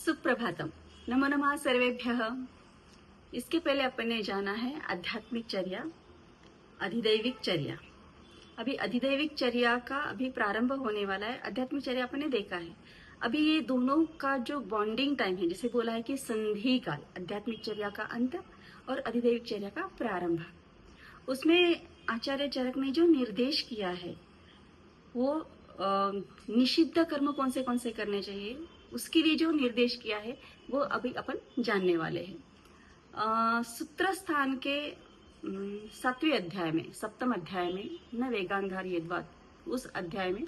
सुप्रभातम। नमो नमः सर्वेभ्यः। इसके पहले अपन ने जाना है आध्यात्मिक चर्या, अधिदैविक चर्या। अभी अधिदैविक चर्या का अभी प्रारंभ होने वाला है। आध्यात्मिक चर्या अपन ने देखा है। अभी ये दोनों का जो बॉन्डिंग टाइम है, जैसे बोला है कि संधि काल, आध्यात्मिक चर्या का अंत और अधिदैविक चर्या का प्रारंभ, उसमें आचार्य चरक ने जो निर्देश किया है वो निषिद्ध कर्म कौन से करने चाहिए, उसके लिए जो निर्देश किया है वो अभी अपन जानने वाले हैं। सूत्र स्थान के 7वें अध्याय में, 7वें अध्याय में, न वेगांधार यद्वाद, उस अध्याय में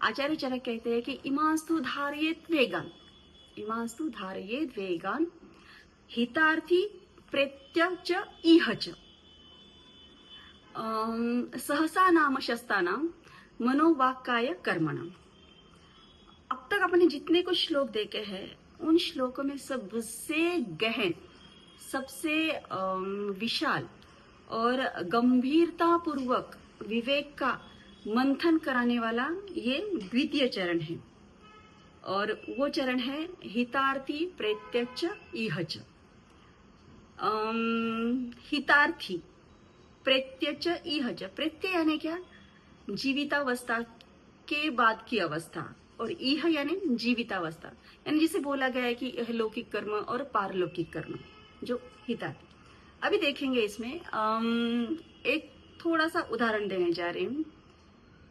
आचार्य चरक कहते हैं कि इमास्तु धारयेत वेगान, इमास्तु धारयेत वेगान हितार्थी प्रत्यच इहच सहसा नाम शस्तानाम मनोवाक्काय कर्मणाम। अब तक अपने जितने कुछ श्लोक देखे हैं उन श्लोकों में सबसे गहन, सबसे विशाल और गंभीरता पूर्वक विवेक का मंथन कराने वाला ये द्वितीय चरण है, और वो चरण है हितार्थी प्रत्यच इहच। हितार्थी प्रत्यच इहच, प्रत्यय यानी क्या? जीवितावस्था के बाद की अवस्था, और इह यानी जीवितावस्था, यानी जिसे बोला गया है कि यह लौकिक कर्म और पारलौकिक कर्म, जो हितार्थी। अभी देखेंगे इसमें एक थोड़ा सा उदाहरण देने जा रही हूँ।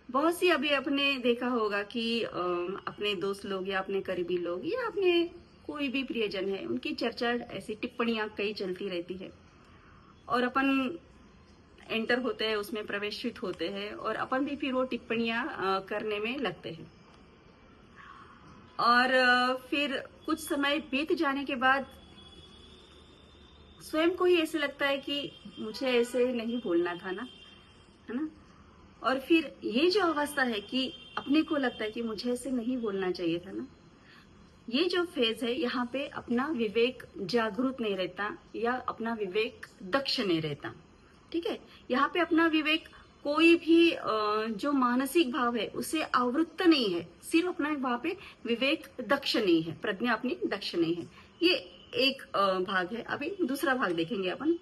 बहुत सी अभी आपने देखा होगा कि अपने दोस्त लोग या अपने करीबी लोग या अपने कोई भी प्रियजन है, उनकी चर्चा, ऐसी टिप्पणियां कई चलती रहती है, और अपन एंटर होते हैं, उसमें प्रवेशित होते हैं, और अपन भी फिर वो टिप्पणियां करने में लगते हैं। और फिर कुछ समय बीत जाने के बाद स्वयं को ही ऐसे लगता है कि मुझे ऐसे नहीं बोलना था ना, है ना। और फिर ये जो अवस्था है कि अपने को लगता है कि मुझे ऐसे नहीं बोलना चाहिए था ना, ये जो फेज है, यहाँ पे अपना विवेक जागरूक नहीं रहता या अपना विवेक दक्ष नहीं रहता। ठीक है, यहाँ पे अपना विवेक कोई भी जो मानसिक भाव है उसे आवृत्त नहीं है, सिर्फ अपना वहां पे विवेक दक्ष नहीं है, प्रज्ञा अपनी दक्ष नहीं है। ये एक भाग है। अभी दूसरा भाग देखेंगे अपन।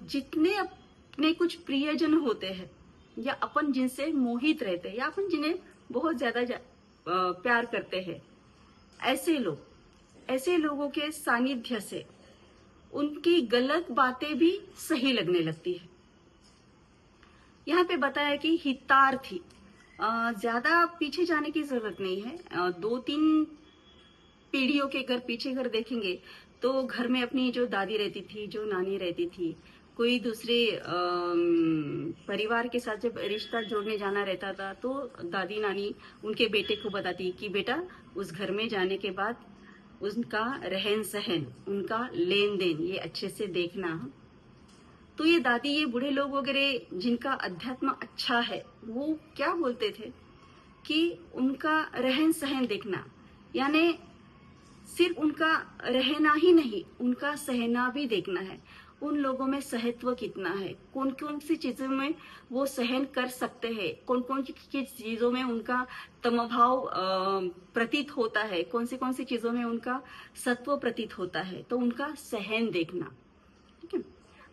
जितने अपने कुछ प्रियजन होते हैं या अपन जिनसे मोहित रहते हैं या अपन जिन्हें बहुत ज्यादा प्यार करते हैं, ऐसे लोगों के सानिध्य से उनकी गलत बातें भी सही लगने लगती है। यहाँ पे बताया कि हितार्थी, ज्यादा पीछे जाने की जरूरत नहीं है। 2-3 पीढ़ियों के पीछे देखेंगे तो घर में अपनी जो दादी रहती थी, जो नानी रहती थी, कोई दूसरे परिवार के साथ जब रिश्ता जोड़ने जाना रहता था तो दादी नानी उनके बेटे को बताती कि बेटा, उस घर में जाने के बाद उनका रहन सहन, उनका लेन देन ये अच्छे से देखना। तो ये दादी, ये बूढ़े लोग वगैरह जिनका अध्यात्म अच्छा है, वो क्या बोलते थे कि उनका रहन सहन देखना, यानी सिर्फ उनका रहना ही नहीं, उनका सहना भी देखना है। उन लोगों में सहत्व कितना है, कौन कौन सी चीजों में वो सहन कर सकते हैं, कौन कौन सी चीजों में उनका तमभाव प्रतीत होता है, कौन सी चीजों में उनका सत्व प्रतीत होता है, तो उनका सहन देखना। ठीक है,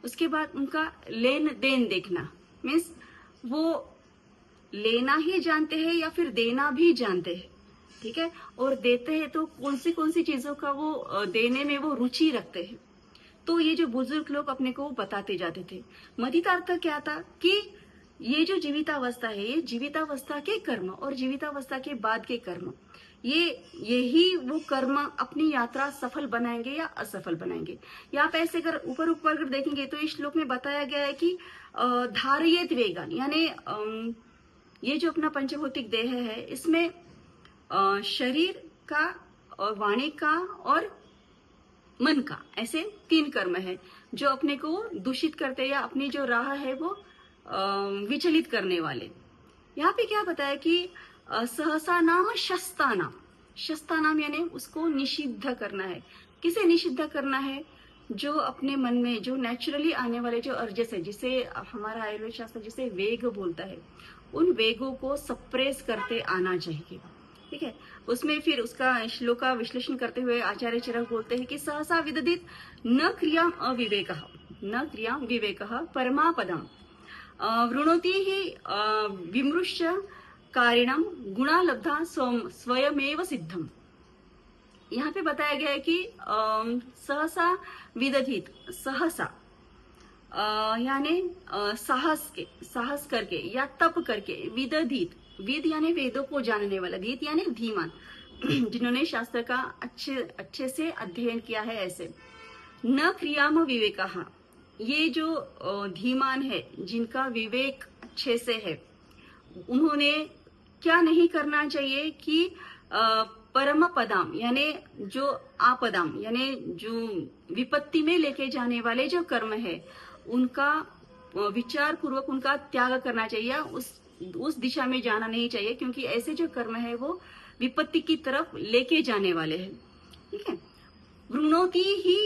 उसके बाद उनका लेन देन देखना, मीन्स वो लेना ही जानते हैं या फिर देना भी जानते हैं। ठीक है, और देते हैं तो कौन सी चीजों का वो देने में वो रुचि रखते हैं। तो ये जो बुजुर्ग लोग अपने को बताते जाते थे। मदितार्थ क्या था कि ये जो जीवितावस्था है, ये जीवितावस्था के कर्म और जीवितावस्था के बाद के कर्म, यही वो कर्म अपनी यात्रा सफल बनाएंगे या असफल बनाएंगे। यहाँ पे ऐसे अगर ऊपर देखेंगे तो इस श्लोक में बताया गया है कि धारयेत वेगान, यानी ये जो अपना पंचभौतिक देह है, इसमें शरीर का और वाणी का और मन का, ऐसे 3 कर्म है जो अपने को दूषित करते या अपनी जो राह है वो विचलित करने वाले। यहाँ पे क्या बताया कि सहसा नाम शस्तानाम, शस्तानाम यानी उसको निषिद्ध करना है। किसे निषिद्ध करना है? जो अपने मन में जो नेचुरली आने वाले जो अर्जस है, जिसे हमारा आयुर्वेद शास्त्र जिसे वेग बोलता है, उन वेगों को सप्रेस करते आना चाहिए। ठीक है। उसमें फिर उसका श्लोक का विश्लेषण करते हुए आचार्य चरक बोलते हैं कि सहसा विदधित न क्रियाम अविवेकः न क्रियाम विवेकः परमापदम वृणोति ही विमृश्य कारिणम गुणा लब्धा स्वयमेव सिद्धम। यहाँ पे बताया गया है कि सहसा विदधित, सहसा यानी साहस करके या तप करके, विदधित, वेद यानी वेदों को जानने वाला, धीत यानी धीमान, जिन्होंने शास्त्र का अच्छे से अध्ययन किया है ऐसे। न क्रियाम विवेकः, ये जो धीमान है जिनका विवेक अच्छे से है, उन्होंने क्या नहीं करना चाहिए कि परम पदाम यानी जो आपदाम यानी जो विपत्ति में लेके जाने वाले जो कर्म है उनका विचार पूर्वक उनका त्याग करना चाहिए, उस दिशा में जाना नहीं चाहिए, क्योंकि ऐसे जो कर्म है वो विपत्ति की तरफ लेके जाने वाले हैं। ठीक है। वृणोति ही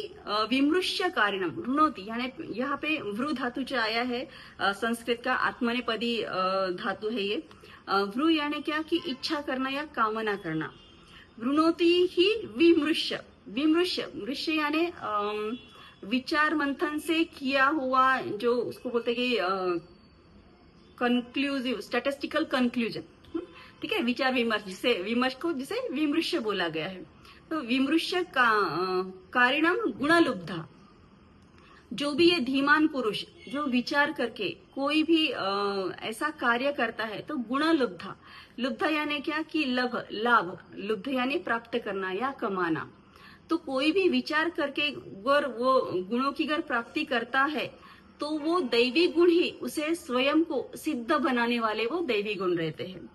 विमृश्य कारिणम, वृणोति यानी यहाँ पे वृ धातु जो आया है संस्कृत का आत्मनेपदी धातु है ये। वृ यानी क्या कि इच्छा करना या कामना करना। वृणोति ही विमृश्य, विमृश्य मृश्य यानी विचार मंथन से किया हुआ, जो उसको बोलते कि कंक्लूसिव स्टैटिस्टिकल कंक्लूजन। ठीक है, विचार विमर्श, जिसे विमर्श को जिसे विमृश्य बोला गया है। तो विमृश्य का कारिणम गुणलुब्धा, जो भी ये धीमान पुरुष जो विचार करके कोई भी ऐसा कार्य करता है तो गुणलुब्धा, लुब्धा यानी क्या कि लाभ, लुब्ध यानी प्राप्त करना या कमाना। तो कोई भी विचार करके अगर वो गुणों की अगर प्राप्ति करता है तो वो दैवी गुण ही उसे स्वयं को सिद्ध बनाने वाले वो दैवी गुण रहते हैं।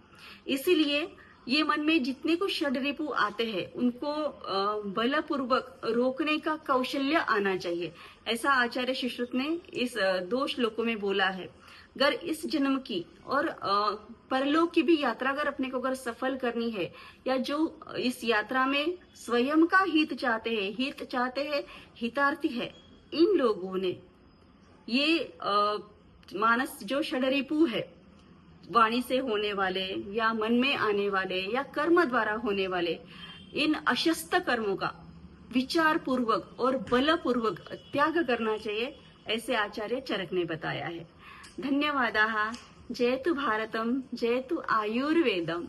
इसीलिए ये मन में जितने को षड्रिपु आते हैं उनको बलपूर्वक रोकने का कौशल्य आना चाहिए, ऐसा आचार्य सुश्रुत ने इस 2 श्लोकों में बोला है। अगर इस जन्म की और परलोक की भी यात्रा अगर अपने को अगर सफल करनी है, या जो इस यात्रा में स्वयं का हित चाहते हैं, हितार्थी है, इन लोगों ने ये मानस जो षड्रिपु है, वाणी से होने वाले या मन में आने वाले या कर्म द्वारा होने वाले इन अशस्त कर्मों का विचार पूर्वक और बलपूर्वक त्याग करना चाहिए, ऐसे आचार्य चरक ने बताया है। धन्यवादाः। जयतु भारतम, जयतु आयुर्वेदम।